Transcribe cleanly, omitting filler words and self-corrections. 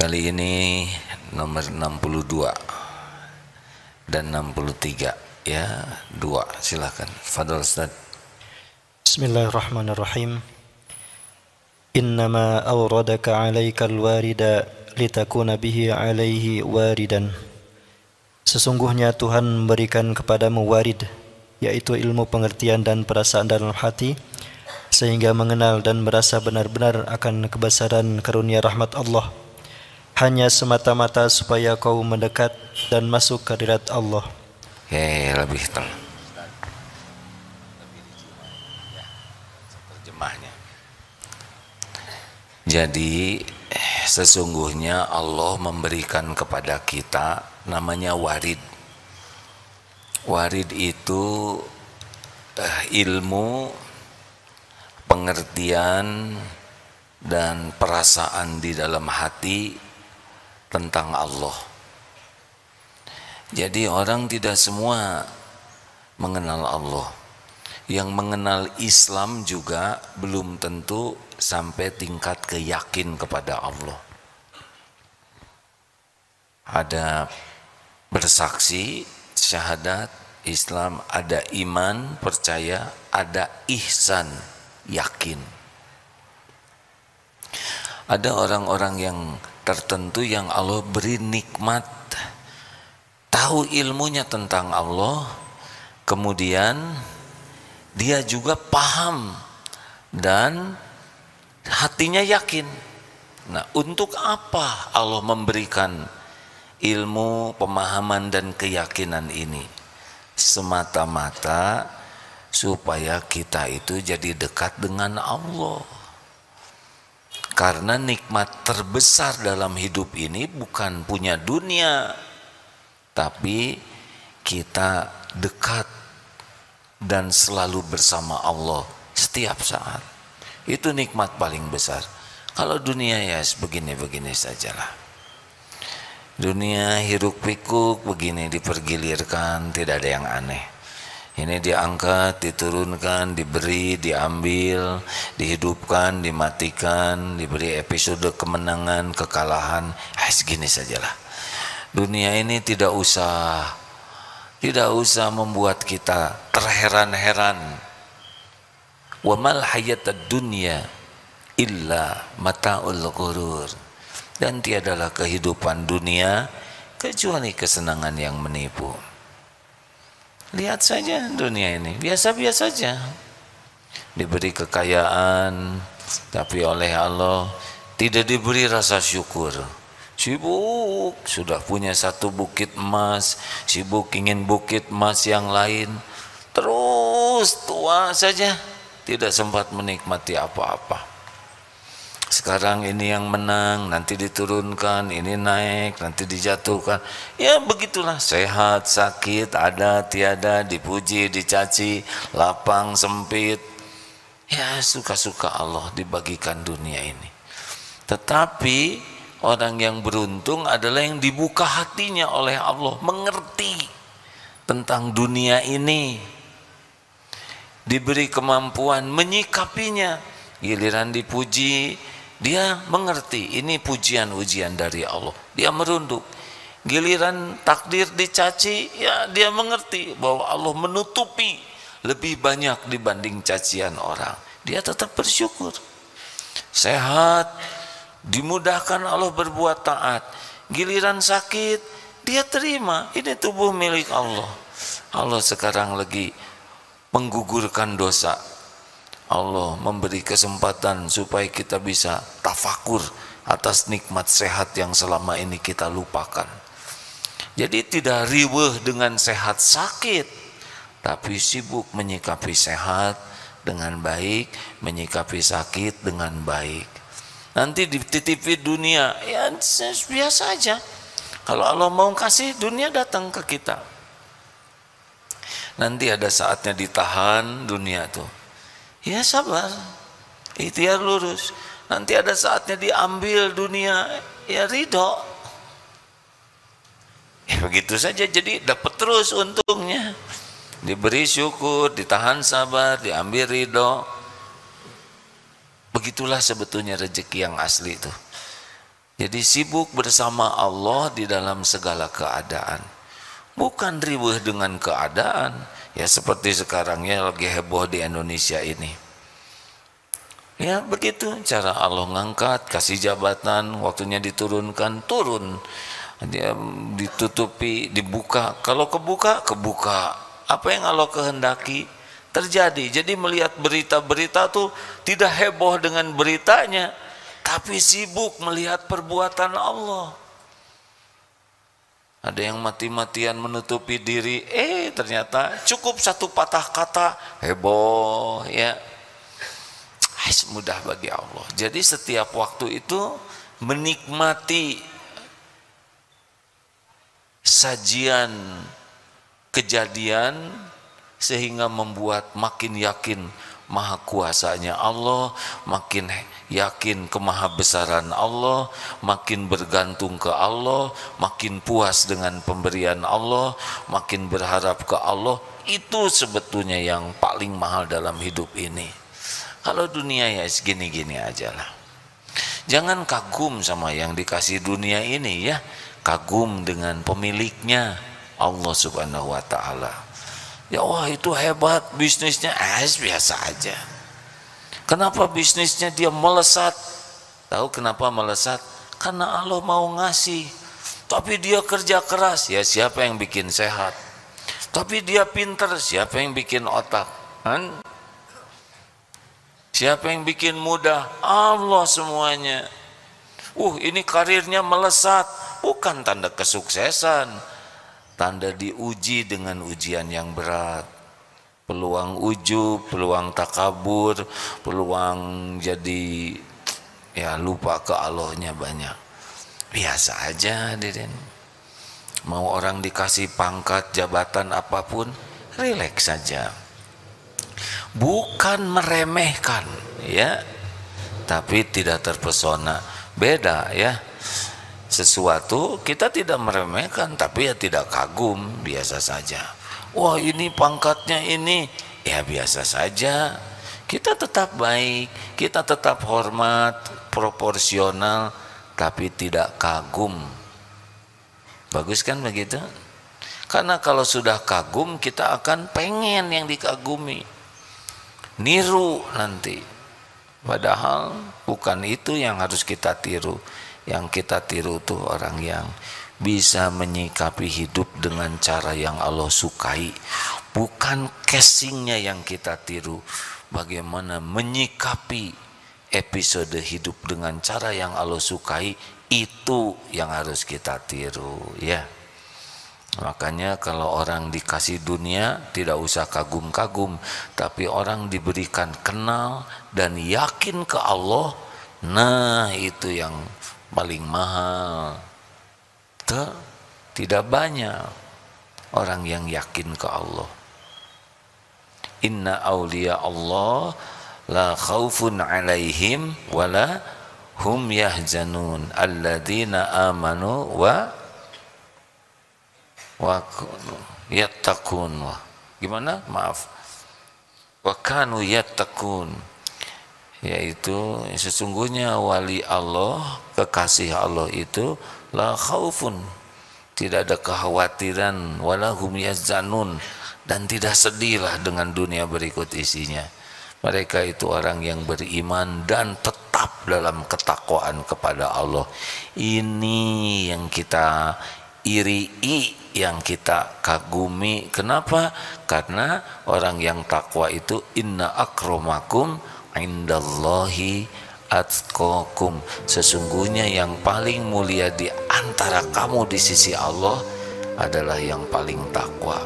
Kali ini nomor 62 dan 63 ya, dua, silakan. Fadhol Ustaz. Bismillahirrahmanirrahim. Innama awradaka alaikal warida litakuna bihi alaihi waridan. Sesungguhnya Tuhan memberikan kepadamu warid, yaitu ilmu pengertian dan perasaan dalam hati, sehingga mengenal dan merasa benar-benar akan kebesaran karunia rahmat Allah, hanya semata-mata supaya kau mendekat dan masuk ke hadirat Allah. Lebih tenang. Terjemahnya. Jadi sesungguhnya Allah memberikan kepada kita namanya warid. Warid itu ilmu, pengertian dan perasaan di dalam hati tentang Allah. Jadi orang tidak semua mengenal Allah. Yang mengenal Islam juga belum tentu sampai tingkat keyakin kepada Allah. Ada bersaksi, syahadat, Islam, ada iman, percaya, ada ihsan, yakin. Ada orang-orang yang tertentu yang Allah beri nikmat, tahu ilmunya tentang Allah, kemudian dia juga paham dan hatinya yakin. Nah, untuk apa Allah memberikan ilmu, pemahaman dan keyakinan ini? Semata-mata supaya kita itu jadi dekat dengan Allah. Karena nikmat terbesar dalam hidup ini bukan punya dunia, tapi kita dekat dan selalu bersama Allah setiap saat. Itu nikmat paling besar. Kalau dunia ya begini-begini sajalah. Dunia hiruk pikuk begini, dipergilirkan, tidak ada yang aneh. Ini diangkat, diturunkan, diberi, diambil, dihidupkan, dimatikan, diberi episode kemenangan, kekalahan. Segini sajalah. Dunia ini tidak usah membuat kita terheran-heran. Wa mal hayatad dunya illa mata'ul ghurur. Dan tiadalah kehidupan dunia kecuali kesenangan yang menipu. Lihat saja dunia ini, biasa-biasa saja. Diberi kekayaan, tapi oleh Allah tidak diberi rasa syukur. Sibuk, sudah punya satu bukit emas, sibuk ingin bukit emas yang lain. Terus tua saja, tidak sempat menikmati apa-apa. Sekarang ini yang menang, nanti diturunkan, ini naik, nanti dijatuhkan. Ya begitulah, sehat, sakit, ada, tiada, dipuji, dicaci, lapang, sempit. Ya suka-suka Allah dibagikan dunia ini. Tetapi orang yang beruntung adalah yang dibuka hatinya oleh Allah, mengerti tentang dunia ini, diberi kemampuan menyikapinya. Giliran dipuji, dia mengerti ini pujian ujian dari Allah, dia merunduk. Giliran takdir dicaci, ya dia mengerti bahwa Allah menutupi lebih banyak dibanding cacian orang, dia tetap bersyukur. Sehat, dimudahkan Allah berbuat taat. Giliran sakit, dia terima, ini tubuh milik Allah. Allah sekarang lagi menggugurkan dosa. Allah memberi kesempatan supaya kita bisa tafakur atas nikmat sehat yang selama ini kita lupakan. Jadi tidak riweuh dengan sehat sakit, tapi sibuk menyikapi sehat dengan baik, menyikapi sakit dengan baik. Nanti dititipi dunia, ya biasa aja. Kalau Allah mau kasih, dunia datang ke kita. Nanti ada saatnya ditahan dunia tuh. Ya sabar, ikhtiar lurus. Nanti ada saatnya diambil dunia, ya ridho. Ya begitu saja, jadi dapat terus untungnya. Diberi syukur, ditahan sabar, diambil ridho. Begitulah sebetulnya rezeki yang asli itu. Jadi sibuk bersama Allah di dalam segala keadaan. Bukan riweuh dengan keadaan. Ya seperti sekarang ya lagi heboh di Indonesia ini. Ya begitu cara Allah ngangkat, kasih jabatan, waktunya diturunkan, turun. Dia ditutupi, dibuka. Kalau kebuka, kebuka. Apa yang Allah kehendaki terjadi. Jadi melihat berita-berita tuh tidak heboh dengan beritanya, tapi sibuk melihat perbuatan Allah. Ada yang mati-matian menutupi diri, ternyata cukup satu patah kata heboh ya. Mudah bagi Allah. Jadi setiap waktu itu menikmati sajian kejadian sehingga membuat makin yakin maha kuasanya Allah, makin yakin kemahabesaran Allah, makin bergantung ke Allah, makin puas dengan pemberian Allah, makin berharap ke Allah. Itu sebetulnya yang paling mahal dalam hidup ini. Kalau dunia ya segini-gini aja lah. Jangan kagum sama yang dikasih dunia ini ya, kagum dengan pemiliknya, Allah subhanahu wa ta'ala. Ya wah itu hebat bisnisnya, biasa aja. Kenapa bisnisnya dia melesat? Tahu kenapa melesat? Karena Allah mau ngasih. Tapi dia kerja keras, ya siapa yang bikin sehat? Tapi dia pinter, siapa yang bikin otak? Kan? Siapa yang bikin mudah? Allah semuanya. Ini karirnya melesat, bukan tanda kesuksesan. Tanda diuji dengan ujian yang berat. Peluang ujub, peluang takabur, peluang jadi ya lupa ke Allahnya banyak. Biasa aja hadirin. Mau orang dikasih pangkat, jabatan apapun, rileks saja. Bukan meremehkan ya, tapi tidak terpesona. Beda ya. Sesuatu kita tidak meremehkan, tapi ya tidak kagum, biasa saja. Wah ini pangkatnya ini, ya biasa saja. Kita tetap baik, kita tetap hormat, proporsional, tapi tidak kagum. Bagus kan begitu? Karena kalau sudah kagum, kita akan pengen yang dikagumi, niru nanti. Padahal bukan itu yang harus kita tiru. Yang kita tiru tuh orang yang bisa menyikapi hidup dengan cara yang Allah sukai. Bukan casingnya yang kita tiru. Bagaimana menyikapi episode hidup dengan cara yang Allah sukai, itu yang harus kita tiru ya. Makanya kalau orang dikasih dunia tidak usah kagum-kagum, tapi orang diberikan kenal dan yakin ke Allah, nah itu yang paling mahal. Tidak banyak orang yang yakin ke Allah. Inna awliya Allah la khaufun alaihim wala hum yahzanun alladzina amanu wa yattaqun. Gimana? Maaf. Wa kanu yattaqun. Yaitu sesungguhnya wali Allah, kekasih Allah itu la khaufun, tidak ada kekhawatiran, wala hum yahzanun, dan tidak sedihlah dengan dunia berikut isinya. Mereka itu orang yang beriman dan tetap dalam ketakwaan kepada Allah. Ini yang kita irii, yang kita kagumi. Kenapa? Karena orang yang takwa itu inna akramakum indallahi atqakum, sesungguhnya yang paling mulia di antara kamu di sisi Allah adalah yang paling takwa.